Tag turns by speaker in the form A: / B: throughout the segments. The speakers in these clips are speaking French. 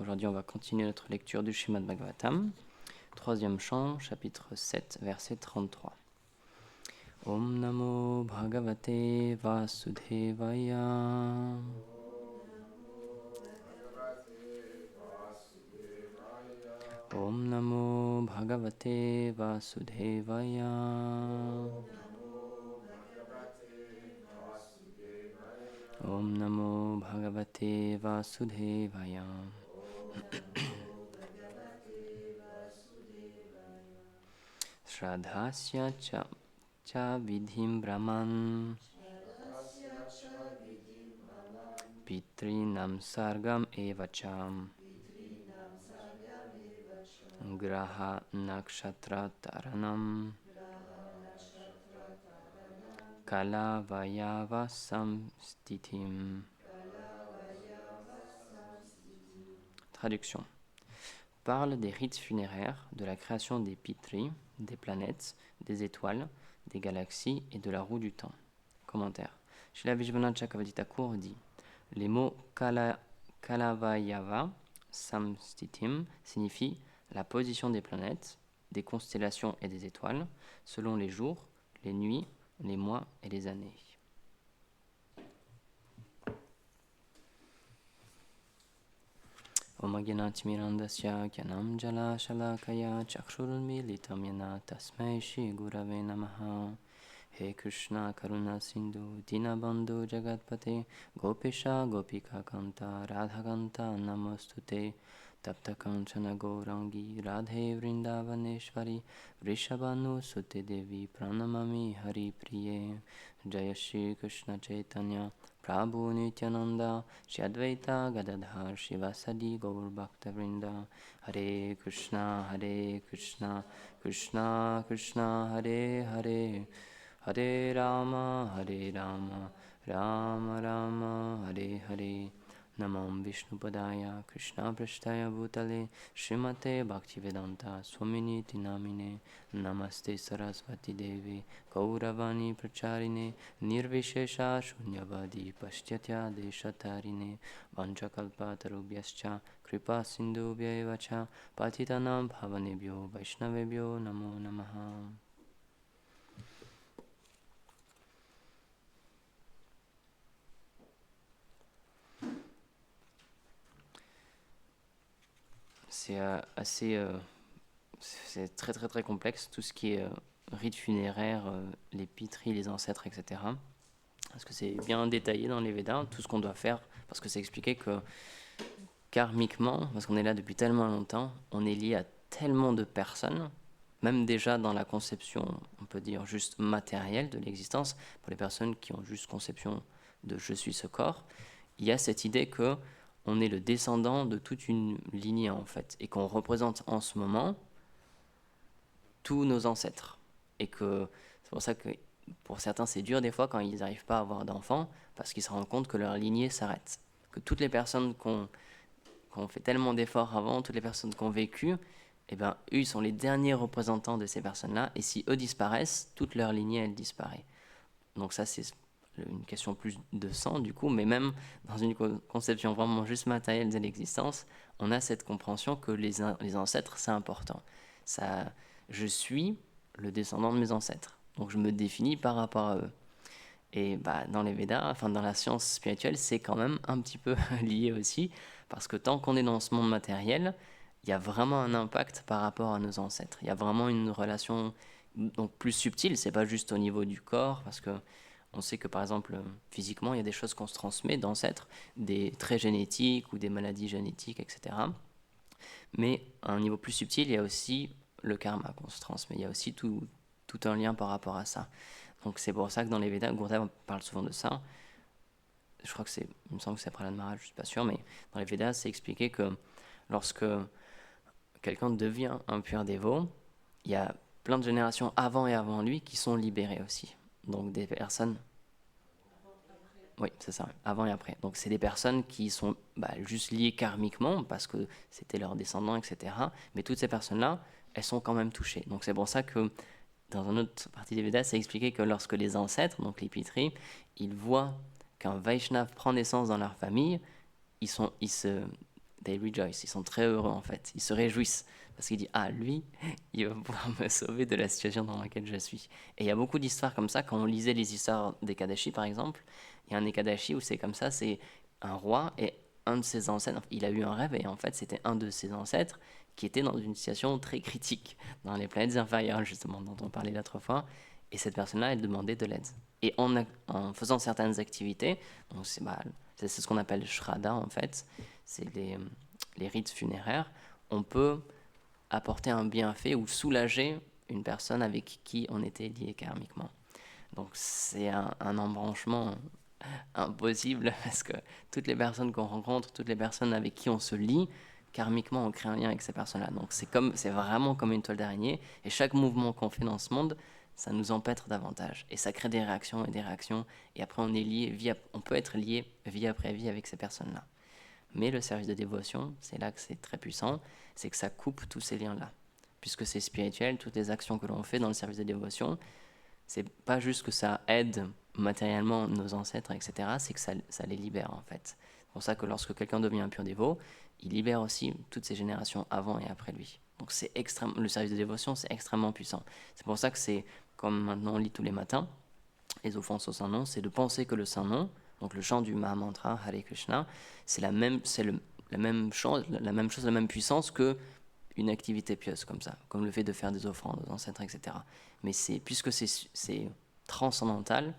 A: Aujourd'hui, on va continuer notre lecture du Srimad Bhagavatam, troisième chant, chapitre 7, verset 33. Om Namo Bhagavate Vasudevaya. Om Namo Bhagavate Vasudevaya. Om Namo Bhagavate Vasudevaya. Shraddhasya cha vidhim brahman Pitrinam sargam evacham Graha nakshatra taranam Kalavayava samstitim. Traduction. Parle des rites funéraires, de la création des pitris, des planètes, des étoiles, des galaxies et de la roue du temps. Commentaire. Srila Vishwanath Chakravarti Thakur dit: les mots Kalavayava samstitim signifient la position des planètes, des constellations et des étoiles, selon les jours, les nuits, les mois et les années. Om Agyanatimirandasya Gyanam Jala Shalakaya Chakshurunmilitam Yena Tasmai Shri Gurave Namaha. He Krishna Karuna Sindhu Dinabandhu Jagatpate Gopisha Gopika Kanta Radhakanta Namostute Tapta Kanchana Gaurangi Radhe Vrindavaneshvari Vrishabhanu Sute Devi Pranamami Hari Priye. Jaya Shri Krishna Chaitanya Prabhu Nityananda Shri Advaita Gadadhar Shivasadi Gaur Bhakta Vrinda. Hare Krishna Krishna Krishna Hare Hare Hare Rama Rama Rama Hare Hare. Namam Vishnupadaya Krishna Prashtaya Bhutale Srimate Bhaktivedanta Swamini Tinamine. Namaste Saraswati Devi Gauravani Pracharine Nirvishesha Shunyavadi Pashyatya Deshatarine Vanchakalpatarubhyascha Kripa Sindhubhya Evacha Patitanam Bhavanebhyo Vaishnavebhyo Namo Namaha. C'est très très très complexe, tout ce qui est rites funéraires, les pitris, les ancêtres, etc. Parce que c'est bien détaillé dans les Védas, tout ce qu'on doit faire, parce que c'est expliqué que karmiquement, parce qu'on est là depuis tellement longtemps, on est lié à tellement de personnes, même déjà dans la conception, on peut dire juste matérielle de l'existence, pour les personnes qui ont juste conception de « je suis ce corps », il y a cette idée que on est le descendant de toute une lignée en fait, et qu'on représente en ce moment tous nos ancêtres. Et que c'est pour ça que pour certains c'est dur des fois quand ils n'arrivent pas à avoir d'enfants, parce qu'ils se rendent compte que leur lignée s'arrête. Que toutes les personnes qui ont fait tellement d'efforts avant, toutes les personnes qui ont vécu, eh ben, eux ils sont les derniers représentants de ces personnes-là, et si eux disparaissent, toute leur lignée elle disparaît. Donc ça c'est une question plus de sang du coup, mais même dans une conception vraiment juste matérielle de l'existence, on a cette compréhension que les ancêtres c'est important. Ça, je suis le descendant de mes ancêtres, donc je me définis par rapport à eux. Et dans les Védas, enfin dans la science spirituelle, c'est quand même un petit peu lié aussi, parce que tant qu'on est dans ce monde matériel, il y a vraiment un impact par rapport à nos ancêtres. Il y a vraiment une relation donc plus subtile, c'est pas juste au niveau du corps, parce que on sait que par exemple, physiquement, il y a des choses qu'on se transmet d'ancêtres, des traits génétiques ou des maladies génétiques, etc. Mais à un niveau plus subtil, il y a aussi le karma qu'on se transmet. Il y a aussi tout un lien par rapport à ça. Donc c'est pour ça que dans les Védas, Gurdjieff parle souvent de ça. Je crois que il me semble que c'est Prahlad Maharaj, je ne suis pas sûr, mais dans les Védas, c'est expliqué que lorsque quelqu'un devient un pur dévot, il y a plein de générations avant et avant lui qui sont libérées aussi. Donc des personnes... Oui, c'est ça, avant et après. Donc c'est des personnes qui sont juste liées karmiquement parce que c'était leurs descendants, etc. Mais toutes ces personnes-là, elles sont quand même touchées. Donc c'est pour ça que dans une autre partie des Védas, c'est expliqué que lorsque les ancêtres, donc les pitris, ils voient qu'un Vaishnav prend naissance dans leur famille, they rejoice, ils sont très heureux en fait, ils se réjouissent parce qu'il dit ah lui, il va pouvoir me sauver de la situation dans laquelle je suis. Et il y a beaucoup d'histoires comme ça quand on lisait les histoires des Kadashi par exemple, il y a un Ekadashi où c'est comme ça, c'est un roi et un de ses ancêtres, il a eu un rêve et en fait c'était un de ses ancêtres qui était dans une situation très critique dans les planètes inférieures justement dont on parlait l'autre fois et cette personne-là elle demandait de l'aide. Et en faisant certaines activités, donc c'est ce qu'on appelle Shraddha en fait, c'est les rites funéraires, on peut apporter un bienfait ou soulager une personne avec qui on était lié karmiquement. Donc c'est un embranchement impossible parce que toutes les personnes qu'on rencontre, toutes les personnes avec qui on se lie, karmiquement on crée un lien avec ces personnes-là. Donc c'est vraiment comme une toile d'araignée et chaque mouvement qu'on fait dans ce monde, ça nous empêtre davantage et ça crée des réactions et après on peut être lié vie après vie avec ces personnes-là. Mais le service de dévotion, c'est là que c'est très puissant, c'est que ça coupe tous ces liens-là. Puisque c'est spirituel, toutes les actions que l'on fait dans le service de dévotion, c'est pas juste que ça aide matériellement nos ancêtres, etc., c'est que ça les libère en fait. C'est pour ça que lorsque quelqu'un devient un pur dévot, il libère aussi toutes ses générations avant et après lui. Donc le service de dévotion, c'est extrêmement puissant. C'est pour ça que c'est, comme maintenant on lit tous les matins, les offenses au Saint-Nom, c'est de penser que le Saint-Nom, donc le chant du Mahamantra, Hare Krishna, c'est la même chose, la même puissance que une activité pieuse comme ça, comme le fait de faire des offrandes aux ancêtres, etc. Mais puisque c'est transcendantal,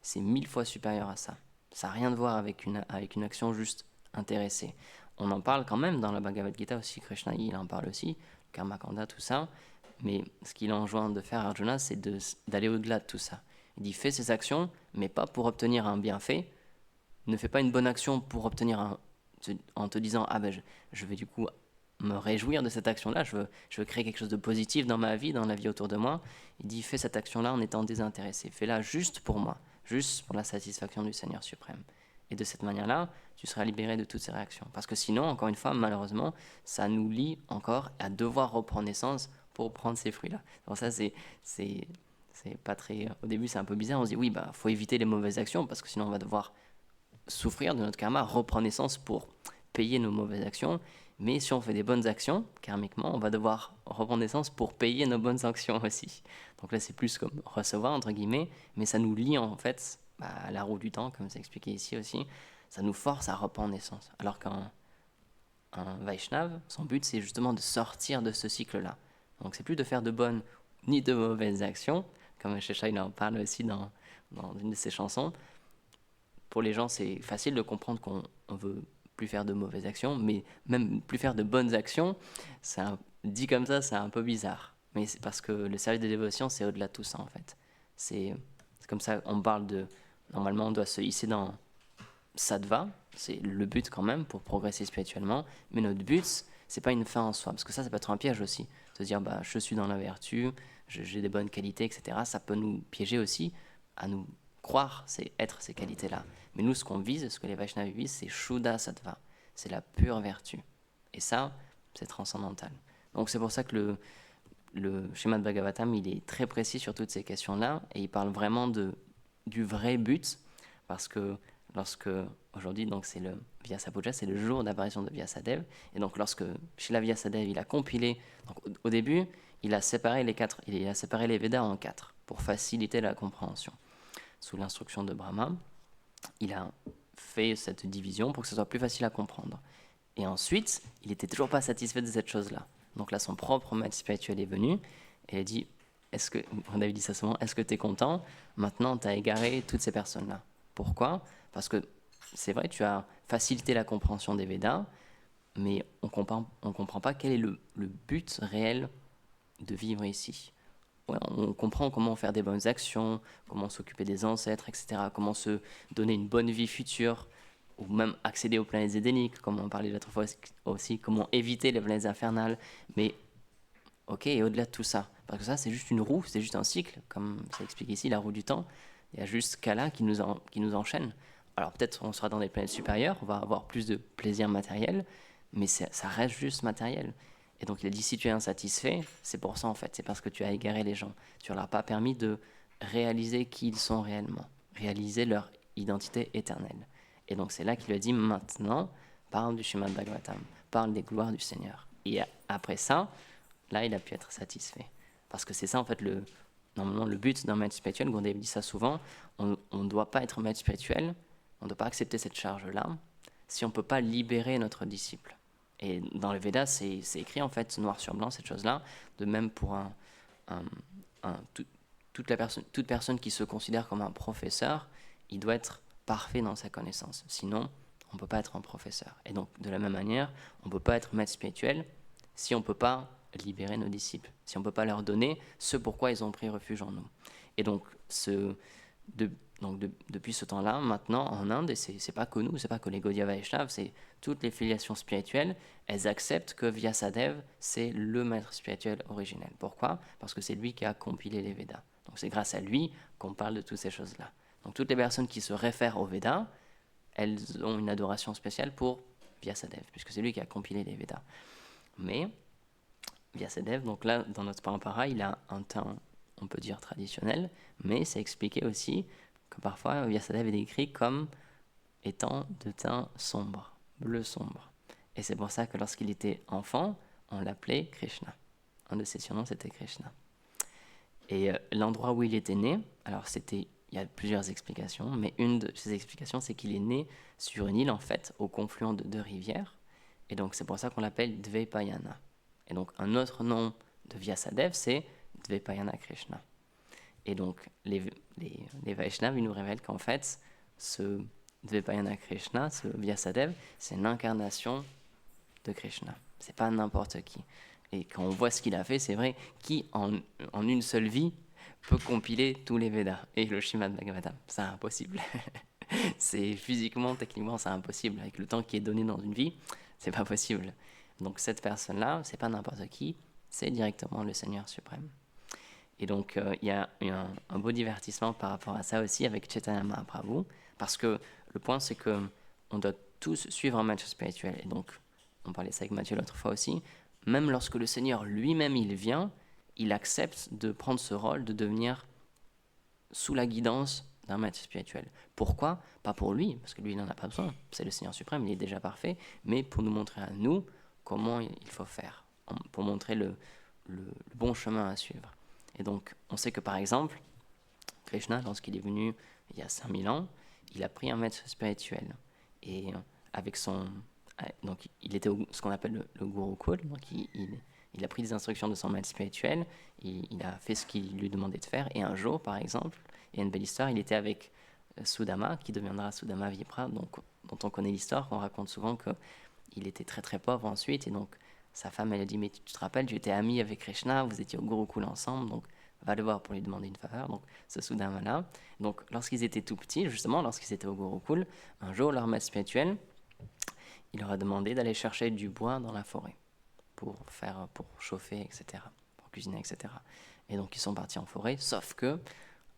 A: c'est 1000 fois supérieur à ça. Ça n'a rien à voir avec une action juste intéressée. On en parle quand même dans la Bhagavad Gita aussi, Krishna il en parle aussi, Karma Kanda, tout ça, mais ce qu'il enjoint de faire Arjuna, c'est d'aller au-delà de tout ça. Il dit fais ces actions, mais pas pour obtenir un bienfait. Ne fais pas une bonne action pour obtenir en te disant ah ben je vais du coup me réjouir de cette action-là, je veux créer quelque chose de positif dans ma vie, dans la vie autour de moi. Il dit fais cette action-là en étant désintéressé, fais-la juste pour moi, juste pour la satisfaction du Seigneur suprême. Et de cette manière-là, tu seras libéré de toutes ces réactions. Parce que sinon, encore une fois, malheureusement, ça nous lie encore à devoir reprendre naissance pour prendre ces fruits-là. Donc ça, c'est pas très. Au début, c'est un peu bizarre. On se dit oui, bah, faut éviter les mauvaises actions parce que sinon, on va devoir souffrir de notre karma, reprendre naissance pour payer nos mauvaises actions. Mais si on fait des bonnes actions, karmiquement, on va devoir reprendre naissance pour payer nos bonnes actions aussi. Donc là, c'est plus comme recevoir, entre guillemets, mais ça nous lie en fait à la roue du temps, comme c'est expliqué ici aussi. Ça nous force à reprendre naissance. Alors qu'un Vaishnav, son but, c'est justement de sortir de ce cycle-là. Donc c'est plus de faire de bonnes ni de mauvaises actions, comme Shesha il en parle aussi dans une de ses chansons. Pour les gens, c'est facile de comprendre qu'on veut plus faire de mauvaises actions, mais même plus faire de bonnes actions, dit comme ça, c'est un peu bizarre. Mais c'est parce que le service de dévotion, c'est au-delà de tout ça en fait. C'est comme ça, on parle de. Normalement, on doit se hisser dans Sattva, c'est le but quand même pour progresser spirituellement, mais notre but, c'est pas une fin en soi, parce que ça peut être un piège aussi. Se dire, bah, je suis dans la vertu, j'ai des bonnes qualités, etc. Ça peut nous piéger aussi à nous croire, c'est être ces qualités-là. Mais nous, ce qu'on vise, ce que les Vaishnavas visent, c'est Shuddha Sattva, c'est la pure vertu. Et ça, c'est transcendantal. Donc c'est pour ça que le schéma de Bhagavatam, il est très précis sur toutes ces questions-là, et il parle vraiment du vrai but, parce que lorsque, aujourd'hui, donc c'est le Vyasapuja, c'est le jour d'apparition de Vyasadeva, et donc lorsque Srila Vyasadeva, il a compilé, donc au début, il a séparé les Védas en 4, pour faciliter la compréhension. Sous l'instruction de Brahma, il a fait cette division pour que ce soit plus facile à comprendre. Et ensuite, il n'était toujours pas satisfait de cette chose-là. Donc là, son propre maître spirituel est venu et a dit, on avait dit ça souvent, est-ce que tu es content? Maintenant, tu as égaré toutes ces personnes-là. Pourquoi? Parce que c'est vrai, tu as facilité la compréhension des Védas, mais on comprend pas quel est le but réel de vivre ici. Ouais, on comprend comment faire des bonnes actions, comment s'occuper des ancêtres, etc., comment se donner une bonne vie future, ou même accéder aux planètes édéniques, comme on parlait l'autre fois aussi, comment éviter les planètes infernales, mais ok, et au-delà de tout ça, parce que ça c'est juste une roue, c'est juste un cycle, comme ça explique ici, la roue du temps, il y a juste Kala qui nous enchaîne. Alors peut-être on sera dans des planètes supérieures, on va avoir plus de plaisir matériel, mais ça reste juste matériel. Et donc il a dit, si tu es insatisfait, c'est pour ça en fait, c'est parce que tu as égaré les gens. Tu ne leur as pas permis de réaliser qui ils sont réellement, réaliser leur identité éternelle. Et donc c'est là qu'il lui a dit, maintenant, parle du Srimad Bhagavatam, parle des gloires du Seigneur. Et après ça, là, il a pu être satisfait. Parce que c'est ça, en fait, normalement, le but d'un maître spirituel. Gurdjieff dit ça souvent, on ne doit pas être maître spirituel, on ne doit pas accepter cette charge-là, si on ne peut pas libérer notre disciple. Et dans le Veda, c'est écrit, en fait, noir sur blanc, cette chose-là, de même pour toute personne qui se considère comme un professeur, il doit être parfait dans sa connaissance. Sinon, on ne peut pas être un professeur. Et donc, de la même manière, on ne peut pas être maître spirituel si on ne peut pas libérer nos disciples, si on ne peut pas leur donner ce pourquoi ils ont pris refuge en nous. Et donc, depuis ce temps-là, maintenant, en Inde, et c'est pas que nous, c'est pas que les Gaudiya Vaishnavas, c'est toutes les filiations spirituelles, elles acceptent que Vyasadeva, c'est le maître spirituel originel. Pourquoi ? Parce que c'est lui qui a compilé les Védas. Donc c'est grâce à lui qu'on parle de toutes ces choses-là. Donc toutes les personnes qui se réfèrent aux Védas, elles ont une adoration spéciale pour Vyasadeva, puisque c'est lui qui a compilé les Védas. Mais Vyasadeva, donc là, dans notre parampara, il a un teint, on peut dire, traditionnel, mais c'est expliqué aussi que parfois Vyasadeva est décrit comme étant de teint sombre, bleu sombre. Et c'est pour ça que lorsqu'il était enfant, on l'appelait Krishna. Un de ses surnoms, c'était Krishna. Et l'endroit où il était né, alors il y a plusieurs explications, mais une de ces explications, c'est qu'il est né sur une île, en fait, au confluent de deux rivières. Et donc, c'est pour ça qu'on l'appelle Dvaipayana. Et donc, un autre nom de Vyasadeva, c'est Dvaipayana Krishna. Et donc, les Vaishnavas, ils nous révèlent qu'en fait, ce Dvaipayana Krishna, ce Vyasadeva, c'est l'incarnation de Krishna. C'est pas n'importe qui. Et quand on voit ce qu'il a fait, c'est vrai, qui en une seule vie peut compiler tous les Védas et le Srimad Bhagavatam? C'est impossible. C'est physiquement, techniquement, c'est impossible. Avec le temps qui est donné dans une vie, c'est pas possible. Donc cette personne-là, c'est pas n'importe qui, c'est directement le Seigneur suprême. Et donc il y a un beau divertissement par rapport à ça aussi avec Chaitanya Mahaprabhu, parce que le point c'est que on doit tous suivre un maître spirituel. Et donc on parlait ça avec Mathieu l'autre fois aussi, même lorsque le Seigneur lui-même il vient, il accepte de prendre ce rôle, de devenir sous la guidance d'un maître spirituel. Pourquoi ? Pas pour lui, parce que lui il n'en a pas besoin, c'est le Seigneur suprême, il est déjà parfait, mais pour nous montrer à nous comment il faut faire, pour montrer le bon chemin à suivre. Et donc on sait que par exemple, Krishna, lorsqu'il est venu il y a 5000 ans, il a pris un maître spirituel, et avec son... Donc il était ce qu'on appelle le Gurukul, donc il a pris des instructions de son maître spirituel, il a fait ce qu'il lui demandait de faire, et un jour, par exemple, il y a une belle histoire, il était avec Sudama, qui deviendra Sudama Vipra, dont on connaît l'histoire, qu'on raconte souvent qu'il était très très pauvre ensuite, et donc sa femme, elle a dit, mais tu te rappelles, tu étais ami avec Krishna, vous étiez au Gurukul ensemble, donc va le voir pour lui demander une faveur, donc ce Sudama-là. Donc lorsqu'ils étaient tout petits, justement, lorsqu'ils étaient au Gurukul, un jour, leur maître spirituel, il leur a demandé d'aller chercher du bois dans la forêt pour chauffer, etc., pour cuisiner, etc. Et donc ils sont partis en forêt, sauf que,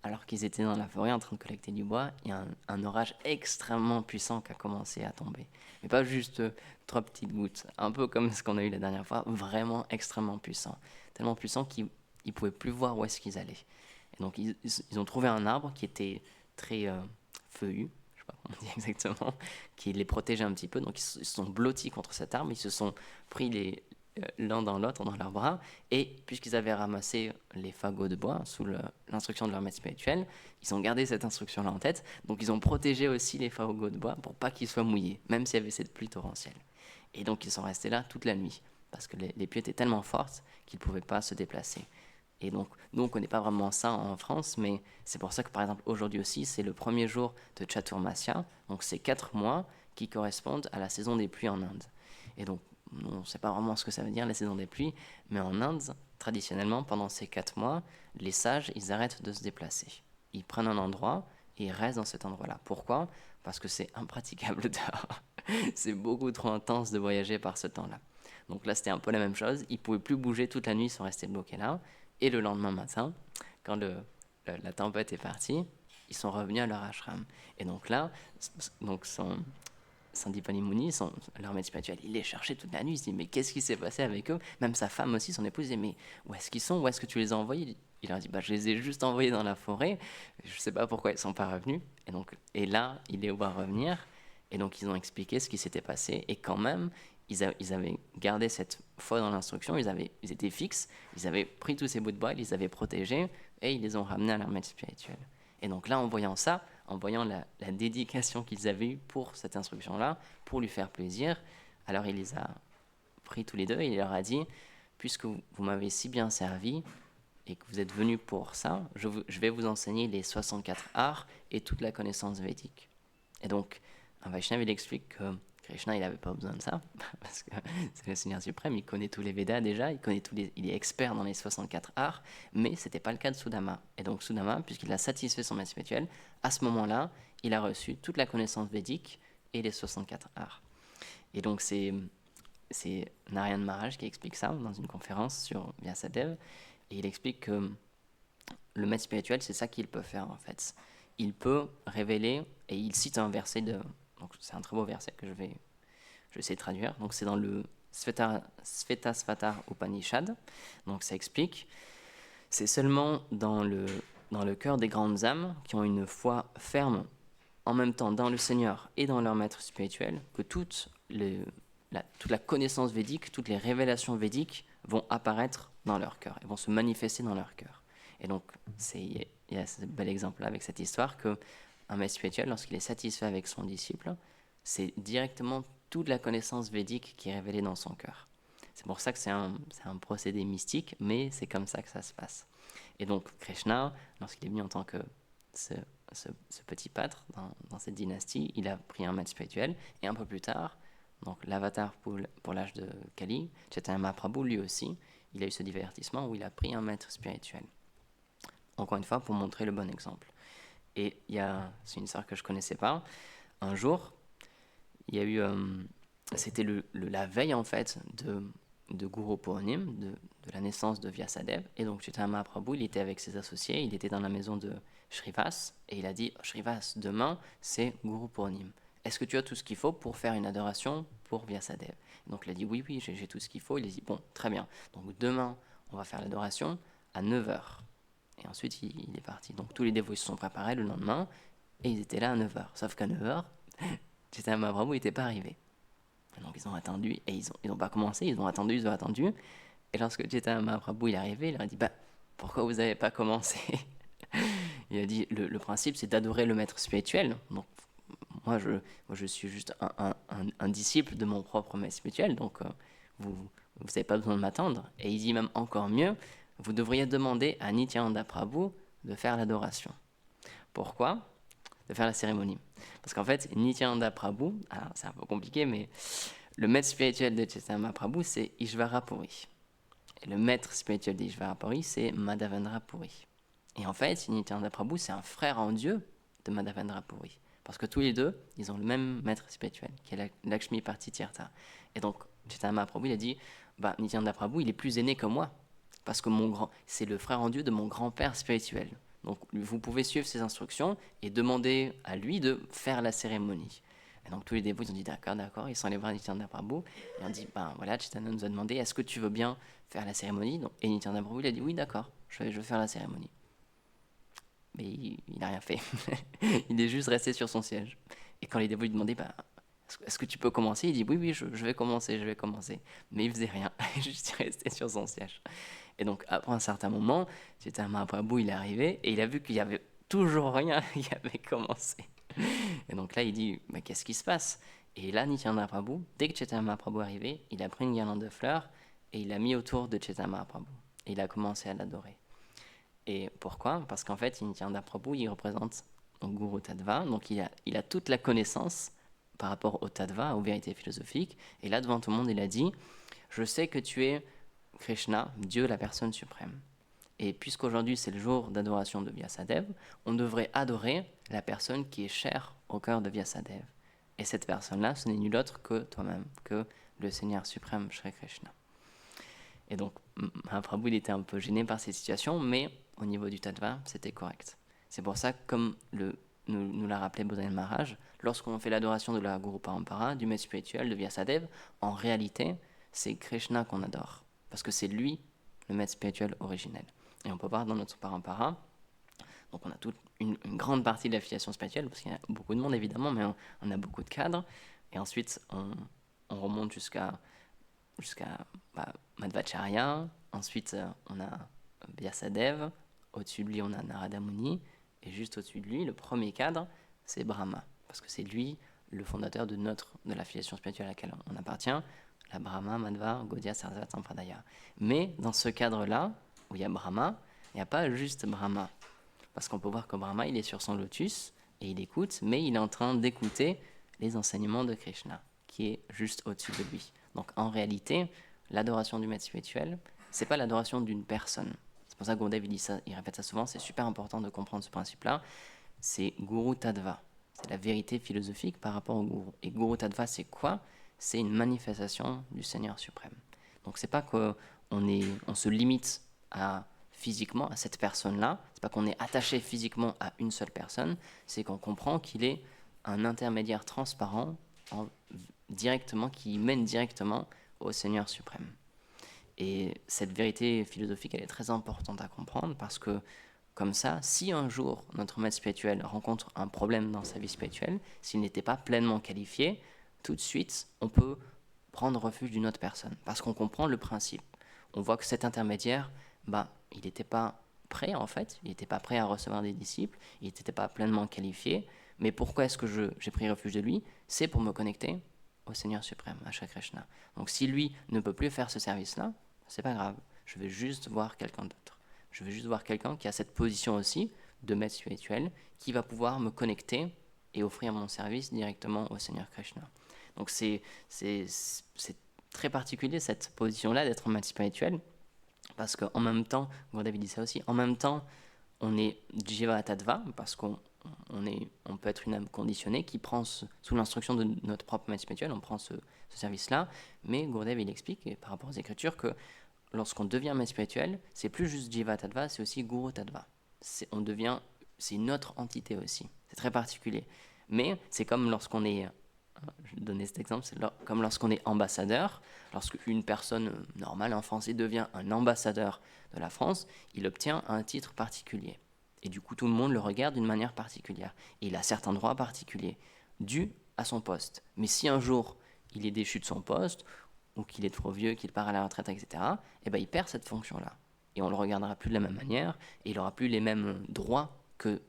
A: alors qu'ils étaient dans la forêt en train de collecter du bois, il y a un orage extrêmement puissant qui a commencé à tomber. Mais pas juste 3 petites gouttes, un peu comme ce qu'on a eu la dernière fois, vraiment extrêmement puissant. Tellement puissant qu'ils ne pouvaient plus voir où est-ce qu'ils allaient. Et donc ils ont trouvé un arbre qui était très feuillu, je ne sais pas comment on dit exactement, qui les protégeait un petit peu. Donc ils se sont blottis contre cet arbre, ils se sont pris l'un dans l'autre, dans leurs bras, et puisqu'ils avaient ramassé les fagots de bois sous l'instruction de leur maître spirituel, ils ont gardé cette instruction-là en tête, donc ils ont protégé aussi les fagots de bois pour pas qu'ils soient mouillés, même s'il y avait cette pluie torrentielle. Et donc ils sont restés là toute la nuit, parce que les pluies étaient tellement fortes qu'ils ne pouvaient pas se déplacer. Et donc, nous, on ne connaît pas vraiment ça en France, mais c'est pour ça que, par exemple, aujourd'hui aussi, c'est le premier jour de Chaturmasya, donc c'est 4 mois qui correspondent à la saison des pluies en Inde. Et donc, on ne sait pas vraiment ce que ça veut dire, la saison des pluies, mais en Inde, traditionnellement, pendant ces 4 mois, les sages, ils arrêtent de se déplacer. Ils prennent un endroit et ils restent dans cet endroit-là. Pourquoi ? Parce que c'est impraticable dehors. C'est beaucoup trop intense de voyager par ce temps-là. Donc là, c'était un peu la même chose. Ils ne pouvaient plus bouger toute la nuit, ils sont restés bloqués là. Et le lendemain matin, quand la tempête est partie, ils sont revenus à leur ashram. Et donc là, Sandipani Muni, leur maître spirituel, il les cherchait toute la nuit. Il se dit, mais qu'est-ce qui s'est passé avec eux ? Même sa femme aussi, son épouse, dit, mais où est-ce qu'ils sont ? Où est-ce que tu les as envoyés ? Il leur dit, je les ai juste envoyés dans la forêt. Je ne sais pas pourquoi ils ne sont pas revenus. Et là, il les voit revenir. Et donc, ils ont expliqué ce qui s'était passé. Et quand même, ils avaient gardé cette foi dans l'instruction, ils étaient fixes, ils avaient pris tous ces bouts de bois, ils les avaient protégés, et ils les ont ramenés à leur maître spirituel. Et donc là, en voyant ça, en voyant la dédication qu'ils avaient eue pour cette instruction-là, pour lui faire plaisir, alors il les a pris tous les deux et il leur a dit, puisque vous m'avez si bien servi et que vous êtes venus pour ça, je vais vous enseigner les 64 arts et toute la connaissance védique. Et donc, un Vaishnava, il explique que Krishna, il n'avait pas besoin de ça, parce que c'est le Seigneur suprême, il connaît tous les Védas déjà, il est expert dans les 64 arts, mais ce n'était pas le cas de Sudama. Et donc Sudama, puisqu'il a satisfait son maître spirituel, à ce moment-là, il a reçu toute la connaissance védique et les 64 arts. Et donc c'est Narayan Maharaj qui explique ça dans une conférence sur Vyasadeva, et il explique que le maître spirituel, c'est ça qu'il peut faire en fait. Il peut révéler, et il cite un verset donc c'est un très beau verset que je vais essayer de traduire. Donc c'est dans le Svetasvatar Upanishad. Donc ça explique, c'est seulement dans le cœur des grandes âmes qui ont une foi ferme en même temps dans le Seigneur et dans leur maître spirituel que toute la connaissance védique, toutes les révélations védiques vont apparaître dans leur cœur et vont se manifester dans leur cœur. Et donc, il y a ce bel exemple-là avec cette histoire qu'un maître spirituel, lorsqu'il est satisfait avec son disciple, c'est directement toute la connaissance védique qui est révélée dans son cœur. C'est pour ça que c'est un procédé mystique, mais c'est comme ça que ça se passe. Et donc, Krishna, lorsqu'il est venu en tant que ce petit pâtre dans cette dynastie, il a pris un maître spirituel, et un peu plus tard, donc l'avatar pour l'âge de Kali, Chaitanya Mahaprabhu, lui aussi, il a eu ce divertissement où il a pris un maître spirituel. Encore une fois, pour montrer le bon exemple. Et c'est une sœur que je ne connaissais pas, un jour, il y a eu, c'était la veille en fait de Guru Purnima, de la naissance de Vyasadeva, et donc Chaitanya Mahaprabhu, il était avec ses associés, il était dans la maison de Shrivas, et il a dit, Shrivas, demain c'est Guru Purnima. Est-ce que tu as tout ce qu'il faut pour faire une adoration pour Vyasadeva? Donc il a dit, oui, j'ai tout ce qu'il faut. Il a dit, bon, très bien. Donc demain, on va faire l'adoration à 9h. Et ensuite, il est parti. Donc tous les dévots se sont préparés le lendemain, et ils étaient là à 9h. Sauf qu'à 9h, Chaitanya Mahaprabhu n'était pas arrivé. Donc ils ont attendu, et ils n'ont pas commencé, ils ont attendu. Et lorsque Chaitanya Mahaprabhu il est arrivé, il leur a dit, pourquoi vous n'avez pas commencé? Il a dit, le principe, c'est d'adorer le maître spirituel. Donc moi, je suis juste un disciple de mon propre maître spirituel, donc vous n'avez pas besoin de m'attendre. Et il dit même encore mieux, vous devriez demander à Nityananda Prabhu de faire l'adoration. Pourquoi? De faire la cérémonie. Parce qu'en fait, Nityananda Prabhu, alors c'est un peu compliqué, mais le maître spirituel de Chaitanya Mahaprabhu, c'est Ishvara Puri. Et le maître spirituel d'Ishvara Puri, c'est Madhavendra Puri. Et en fait, Nityananda Prabhu, c'est un frère en Dieu de Madhavendra Puri. Parce que tous les deux, ils ont le même maître spirituel, qui est Lakshmi Partitirtha. Et donc, Chaitanya Mahaprabhu, il a dit, Nityananda Prabhu, il est plus aîné que moi, parce que c'est le frère en Dieu de mon grand-père spirituel. Donc, vous pouvez suivre ses instructions et demander à lui de faire la cérémonie. Et donc, tous les dévots, ils ont dit, d'accord, ils sont allés voir Nityananda Prabhu, et on dit, voilà, Chaitanya nous a demandé, est-ce que tu veux bien faire la cérémonie? Et Nityananda Prabhu, il a dit, oui, d'accord, je vais faire la cérémonie. Mais il n'a rien fait. Il est juste resté sur son siège. Et quand les dévots lui demandaient, est-ce que tu peux commencer? Il dit, oui, je vais commencer. Mais il faisait rien, juste resté sur son siège. Et donc, après un certain moment, Chaitanya Mahaprabhu, il est arrivé, et il a vu qu'il y avait toujours rien qui avait commencé. Et donc là, il dit, mais qu'est-ce qui se passe? Et là, Nityananda Prabhu, dès que Chaitanya Mahaprabhu est arrivé, il a pris une guirlande de fleurs, et il l'a mis autour de Chaitanya Mahaprabhu. Et il a commencé à l'adorer. Et pourquoi? Parce qu'en fait, Nityananda Prabhu, il représente le Guru Tattva, donc il a toute la connaissance par rapport au Tattva, aux vérités philosophiques. Et là, devant tout le monde, il a dit, je sais que tu es Krishna, Dieu, la personne suprême. Et puisqu'aujourd'hui, c'est le jour d'adoration de Vyasadeva, on devrait adorer la personne qui est chère au cœur de Vyasadeva. Et cette personne-là, ce n'est nul autre que toi-même, que le Seigneur suprême, Shri Krishna. Et donc, Mahaprabhu, il était un peu gêné par cette situation, mais au niveau du Tattva, c'était correct. C'est pour ça que, comme nous l'a rappelé Bodhidharma Maharaj, lorsqu'on fait l'adoration de la Guru Parampara, du maître spirituel, de Vyasadeva, en réalité, c'est Krishna qu'on adore. Parce que c'est lui, le maître spirituel originel. Et on peut voir dans notre Parampara, donc on a toute une grande partie de l'affiliation spirituelle, parce qu'il y a beaucoup de monde évidemment, mais on a beaucoup de cadres. Et ensuite, on remonte jusqu'à Madhvacharya. Ensuite, on a Vyasadeva. Au-dessus de lui, on a Narada Muni. Et juste au-dessus de lui, le premier cadre, c'est Brahma. Parce que c'est lui le fondateur de la filiation spirituelle à laquelle on appartient, la Brahma, Madhva, Gaudiya, Sarasvata, Sampradaya. Mais dans ce cadre-là, où il y a Brahma, il n'y a pas juste Brahma. Parce qu'on peut voir que Brahma, il est sur son lotus et il écoute, mais il est en train d'écouter les enseignements de Krishna, qui est juste au-dessus de lui. Donc en réalité, l'adoration du maître spirituel, c'est pas l'adoration d'une personne. C'est pour ça que Gurudev il dit ça, il répète ça souvent, c'est super important de comprendre ce principe-là. C'est Guru Tattva, c'est la vérité philosophique par rapport au Guru. Et Guru Tattva, c'est quoi? C'est une manifestation du Seigneur suprême. Donc c'est pas qu'on se limite physiquement à cette personne-là, c'est pas qu'on est attaché physiquement à une seule personne, c'est qu'on comprend qu'il est un intermédiaire transparent directement, qui mène directement au Seigneur suprême. Et cette vérité philosophique, elle est très importante à comprendre parce que, comme ça, si un jour notre maître spirituel rencontre un problème dans sa vie spirituelle, s'il n'était pas pleinement qualifié, tout de suite, on peut prendre refuge d'une autre personne parce qu'on comprend le principe. On voit que cet intermédiaire, il n'était pas prêt en fait, il n'était pas prêt à recevoir des disciples, il n'était pas pleinement qualifié. Mais pourquoi est-ce que j'ai pris refuge de lui? C'est pour me connecter au Seigneur suprême, à Shri Krishna. Donc si lui ne peut plus faire ce service-là, c'est pas grave. Je vais juste voir quelqu'un d'autre. Je vais juste voir quelqu'un qui a cette position aussi de maître spirituel, qui va pouvoir me connecter et offrir mon service directement au Seigneur Krishna. Donc c'est très particulier cette position-là d'être maître spirituel, parce qu'en même temps, Gurudev dit ça aussi, en même temps, on est Jiva Tattva, parce qu'on peut être une âme conditionnée qui prend sous l'instruction de notre propre maître spirituel, on prend ce service-là, mais Gurudev il explique par rapport aux Écritures que lorsqu'on devient maître spirituel, c'est plus juste Jiva Tattva, c'est aussi Guru Tattva. C'est une autre entité aussi, c'est très particulier. Mais c'est comme lorsqu'on est, je vais donner cet exemple, c'est comme lorsqu'on est ambassadeur, lorsque une personne normale, un Français, devient un ambassadeur de la France, il obtient un titre particulier. Et du coup, tout le monde le regarde d'une manière particulière. Et il a certains droits particuliers, dus à son poste. Mais si un jour, il est déchu de son poste, ou qu'il est trop vieux, qu'il part à la retraite, etc., il perd cette fonction-là. Et on ne le regardera plus de la même manière, et il n'aura plus les mêmes droits que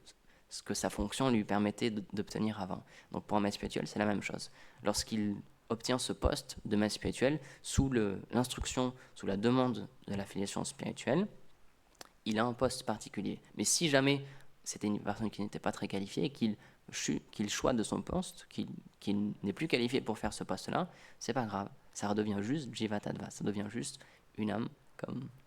A: ce que sa fonction lui permettait d'obtenir avant. Donc pour un maître spirituel, c'est la même chose. Lorsqu'il obtient ce poste de maître spirituel sous l'instruction, sous la demande de l'affiliation spirituelle, il a un poste particulier. Mais si jamais c'était une personne qui n'était pas très qualifiée, qu'il choisit de son poste, qu'il n'est plus qualifié pour faire ce poste-là, c'est pas grave. Ça redevient juste Jiva Tattva, ça devient juste une âme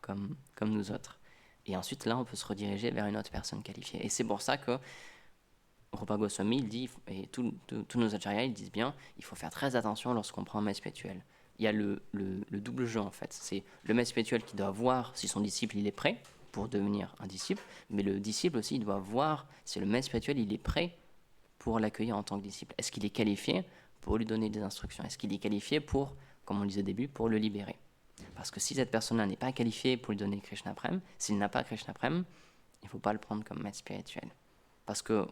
A: comme nous autres. Et ensuite, là, on peut se rediriger vers une autre personne qualifiée. Et c'est pour ça que Rupa Goswami, il dit, et tous nos acharyas, ils disent bien, il faut faire très attention lorsqu'on prend un maître spirituel. Il y a le double jeu, en fait. C'est le maître spirituel qui doit voir si son disciple, il est prêt pour devenir un disciple, mais le disciple aussi, il doit voir si le maître spirituel, il est prêt pour l'accueillir en tant que disciple. Est-ce qu'il est qualifié pour lui donner des instructions? Est-ce qu'il est qualifié pour, comme on le disait au début, pour le libérer? Parce que si cette personne-là n'est pas qualifiée pour lui donner Krishna Prem, s'il n'a pas Krishna Prem, il ne faut pas le prendre comme maître spirituel. Parce que,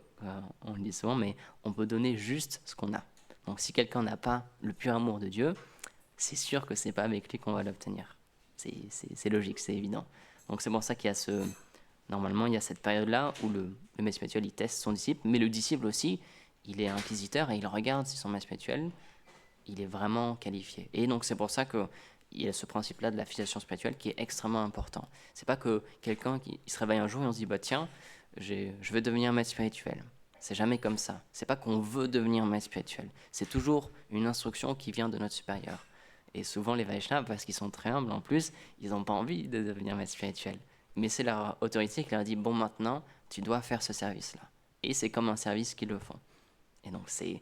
A: on le dit souvent, mais on peut donner juste ce qu'on a. Donc si quelqu'un n'a pas le pur amour de Dieu, c'est sûr que ce n'est pas avec lui qu'on va l'obtenir. C'est logique, c'est évident. Donc c'est pour ça qu'il y a normalement, il y a cette période-là où le maître spirituel, il teste son disciple, mais le disciple aussi, il est inquisiteur et il regarde si son maître spirituel, il est vraiment qualifié. Et donc c'est pour ça qu'il y a ce principe-là de la filiation spirituelle qui est extrêmement important. C'est pas que quelqu'un qui se réveille un jour et on se dit, tiens, je veux devenir maître spirituel. C'est jamais comme ça. C'est pas qu'on veut devenir maître spirituel. C'est toujours une instruction qui vient de notre supérieur. Et souvent les Vaishnavas, parce qu'ils sont très humbles en plus, ils n'ont pas envie de devenir maître spirituel. Mais c'est leur autorité qui leur dit, bon, maintenant, tu dois faire ce service-là. Et c'est comme un service qu'ils le font. Et donc c'est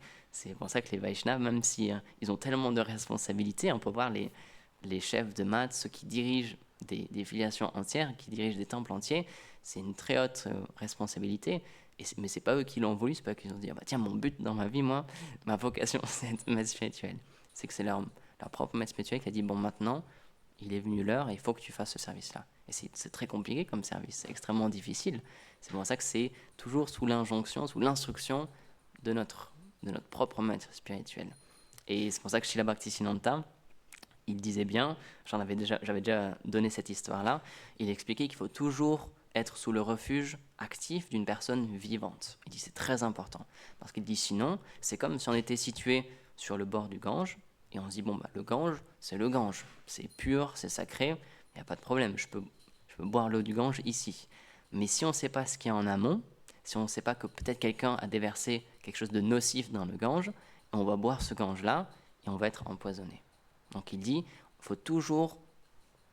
A: pour ça que les Vaishnavas, même si ils ont tellement de responsabilités, on peut voir les chefs de maths, ceux qui dirigent des filiations entières, qui dirigent des temples entiers, c'est une très haute responsabilité. Mais c'est pas eux qui l'ont voulu, c'est pas eux qui ont dit, tiens, mon but dans ma vie, moi, ma vocation, c'est d'être maître spirituel. C'est que c'est leur propre maître spirituel qui a dit, bon, maintenant, il est venu l'heure et il faut que tu fasses ce service-là. Et c'est très compliqué comme service, c'est extrêmement difficile. C'est pour ça que c'est toujours sous l'injonction, sous l'instruction de notre propre maître spirituel. Et c'est pour ça que Srila Bhaktisiddhanta, il disait bien, j'avais déjà donné cette histoire-là, il expliquait qu'il faut toujours être sous le refuge actif d'une personne vivante. Il dit c'est très important, parce qu'il dit sinon, c'est comme si on était situé sur le bord du Gange, et on se dit, bon, bah, le Gange, c'est pur, c'est sacré, il n'y a pas de problème, je peux boire l'eau du Gange ici. Mais si on ne sait pas ce qu'il y a en amont, si on ne sait pas que peut-être quelqu'un a déversé quelque chose de nocif dans le Gange, on va boire ce Gange-là, et on va être empoisonné. Donc il dit, il faut toujours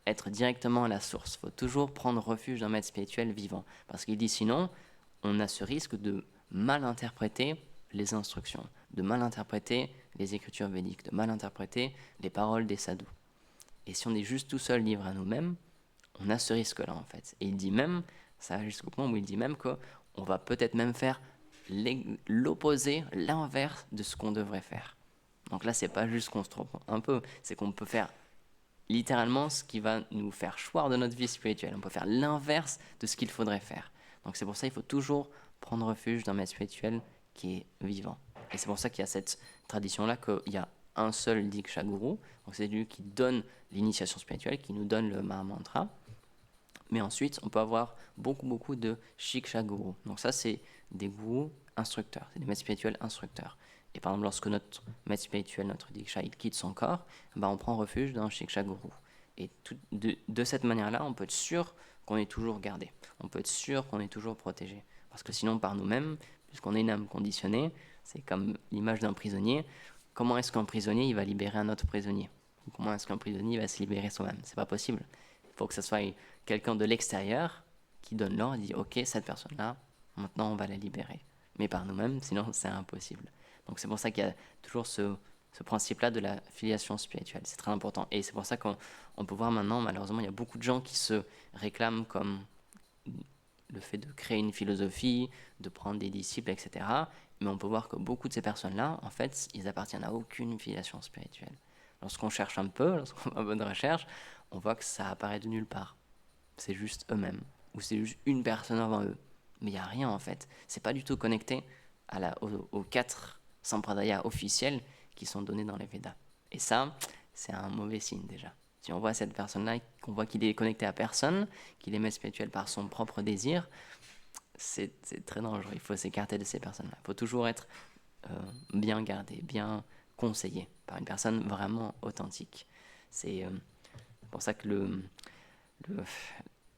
A: être directement à la source, il faut toujours prendre refuge d'un maître spirituel vivant. Parce qu'il dit sinon, on a ce risque de mal interpréter les instructions, de mal interpréter les écritures védiques, de mal interpréter les paroles des sadhus. Et si on est juste tout seul, libre à nous-mêmes, on a ce risque-là en fait. Et il dit même, ça va jusqu'au point où il dit même qu'on va peut-être même faire l'opposé, l'inverse de ce qu'on devrait faire. Donc là, c'est pas juste qu'on se trompe un peu, c'est qu'on peut faire littéralement ce qui va nous faire choir de notre vie spirituelle. On peut faire l'inverse de ce qu'il faudrait faire. Donc c'est pour ça qu'il faut toujours prendre refuge d'un maître spirituel qui est vivant. Et c'est pour ça qu'il y a cette tradition-là qu'il y a un seul Diksha Guru. Donc c'est lui qui donne l'initiation spirituelle, qui nous donne le Mahamantra. Mais ensuite, on peut avoir beaucoup de Shiksha Guru. Donc ça, c'est des gourous instructeurs, c'est des maîtres spirituels instructeurs. Et par exemple, lorsque notre maître spirituel, notre Diksha, il quitte son corps, on prend refuge dans Shiksha Guru. Et de cette manière-là, on peut être sûr qu'on est toujours gardé. On peut être sûr qu'on est toujours protégé. Parce que sinon, par nous-mêmes, puisqu'on est une âme conditionnée, c'est comme l'image d'un prisonnier. Comment est-ce qu'un prisonnier il va libérer un autre prisonnier? Comment est-ce qu'un prisonnier va se libérer soi-même? C'est pas possible. Il faut que ce soit quelqu'un de l'extérieur qui donne l'ordre et dit ok, cette personne-là, maintenant on va la libérer. Mais par nous-mêmes, sinon c'est impossible. Donc c'est pour ça qu'il y a toujours ce principe-là de la filiation spirituelle. C'est très important. Et c'est pour ça qu'on peut voir maintenant, malheureusement, il y a beaucoup de gens qui se réclament comme le fait de créer une philosophie, de prendre des disciples, etc. Mais on peut voir que beaucoup de ces personnes-là, en fait, ils appartiennent à aucune filiation spirituelle. Lorsqu'on cherche un peu, lorsqu'on fait un peu de recherche, on voit que ça apparaît de nulle part. C'est juste eux-mêmes, ou c'est juste une personne avant eux. Mais il n'y a rien en fait. C'est pas du tout connecté aux 4 sampradayas officiels qui sont donnés dans les Védas. Et ça, c'est un mauvais signe déjà. Si on voit cette personne-là, qu'on voit qu'il est connecté à personne, qu'il est maître spirituel par son propre désir, c'est très dangereux. Il faut s'écarter de ces personnes-là. Il faut toujours être bien gardé, bien conseillé par une personne vraiment authentique. C'est pour ça que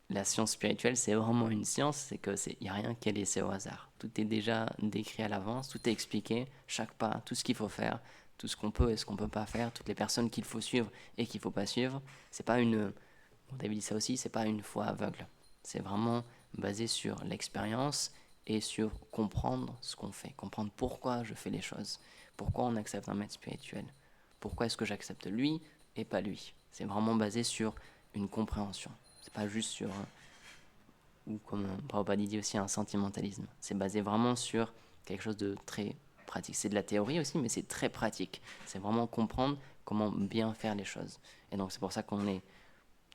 A: la science spirituelle, c'est vraiment une science, c'est que il n'y a rien qui est laissé au hasard. Tout est déjà décrit à l'avance, tout est expliqué, chaque pas, tout ce qu'il faut faire, tout ce qu'on peut et ce qu'on ne peut pas faire, toutes les personnes qu'il faut suivre et qu'il ne faut pas suivre. C'est pas David dit ça aussi, c'est pas une foi aveugle. C'est vraiment basé sur l'expérience et sur comprendre ce qu'on fait, comprendre pourquoi je fais les choses, pourquoi on accepte un maître spirituel, pourquoi est-ce que j'accepte lui et pas lui. C'est vraiment basé sur une compréhension. C'est pas juste sur, ou comme Prabhupada dit aussi, un sentimentalisme. C'est basé vraiment sur quelque chose de très pratique. C'est de la théorie aussi, mais c'est très pratique. C'est vraiment comprendre comment bien faire les choses. Et donc c'est pour ça qu'on est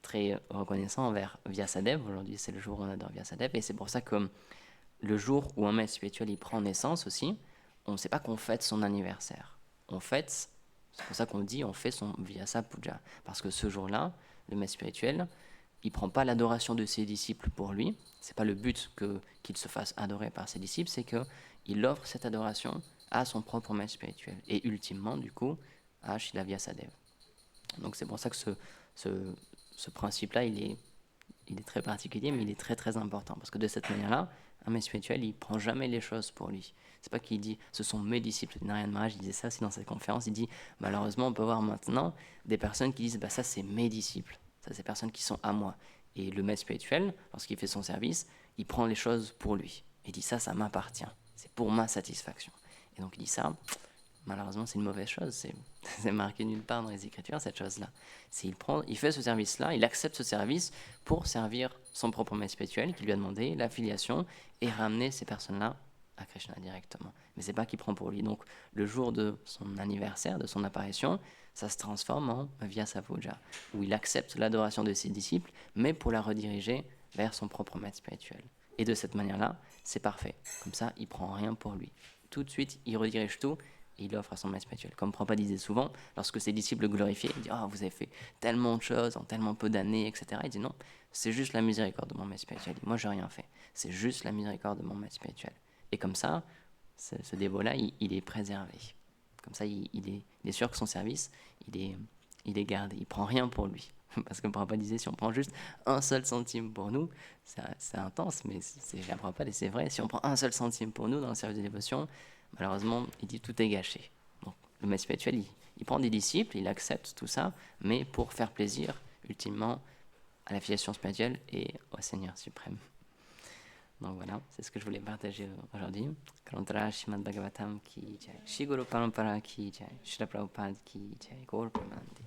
A: très reconnaissant envers Vyasadeva. Aujourd'hui, c'est le jour où on adore Vyasadeva. Et c'est pour ça que le jour où un maître spirituel il prend naissance aussi, on ne sait pas qu'on fête son anniversaire. C'est pour ça qu'on dit on fait son Vyasa Puja. Parce que ce jour-là, le maître spirituel, il ne prend pas l'adoration de ses disciples pour lui. Ce n'est pas le but qu'il se fasse adorer par ses disciples, c'est qu'il offre cette adoration à son propre maître spirituel. Et ultimement, du coup, à Srila Vyasadeva. Donc c'est pour ça que ce principe-là, il est très particulier, mais il est très très important. Parce que de cette manière-là, un maître spirituel, il ne prend jamais les choses pour lui. C'est pas qu'il dit, ce sont mes disciples. Narayana Maharaj disait ça aussi dans cette conférence. Il dit, malheureusement, on peut voir maintenant des personnes qui disent, ça c'est mes disciples. Ça, c'est des personnes qui sont à moi. Et le maître spirituel, lorsqu'il fait son service, il prend les choses pour lui. Il dit, ça m'appartient. C'est pour ma satisfaction. Et donc il dit ça, malheureusement, c'est une mauvaise chose. C'est marqué nulle part dans les Écritures, cette chose-là. Il fait ce service-là, il accepte ce service pour servir son propre maître spirituel qui lui a demandé l'affiliation et ramener ces personnes-là à Krishna directement. Mais c'est pas qu'il prend pour lui. Donc, le jour de son anniversaire, de son apparition, ça se transforme en Vyasa Puja, où il accepte l'adoration de ses disciples, mais pour la rediriger vers son propre maître spirituel. Et de cette manière-là, c'est parfait. Comme ça, il prend rien pour lui. Tout de suite, il redirige tout et il offre à son maître spirituel. Comme Prabhupada disait souvent, lorsque ses disciples le glorifiaient, il dit « Oh, vous avez fait tellement de choses en tellement peu d'années, etc. » Il dit « Non, c'est juste la miséricorde de mon maître spirituel. Moi, j'ai rien fait. C'est juste la miséricorde de mon maître spirituel. » Et comme ça, ce dévot-là, il est préservé. Comme ça, il est sûr que son service, il est gardé. Il ne prend rien pour lui. Parce que Prabhupada disait, si on prend juste un seul centime pour nous, c'est intense, mais la Prabhupada, et c'est vrai, si on prend un seul centime pour nous dans le service de dévotion, malheureusement, il dit tout est gâché. Donc, le maître spirituel, il prend des disciples, il accepte tout ça, mais pour faire plaisir, ultimement, à la filiation spirituelle et au Seigneur suprême. Donc voilà, c'est ce que je voulais partager aujourd'hui. Kalantara Shrimad Bhagavatam ki jai, Shri Guru Parampara ki jai, Shri Prabhupada ki jai, Gaur Premanandi.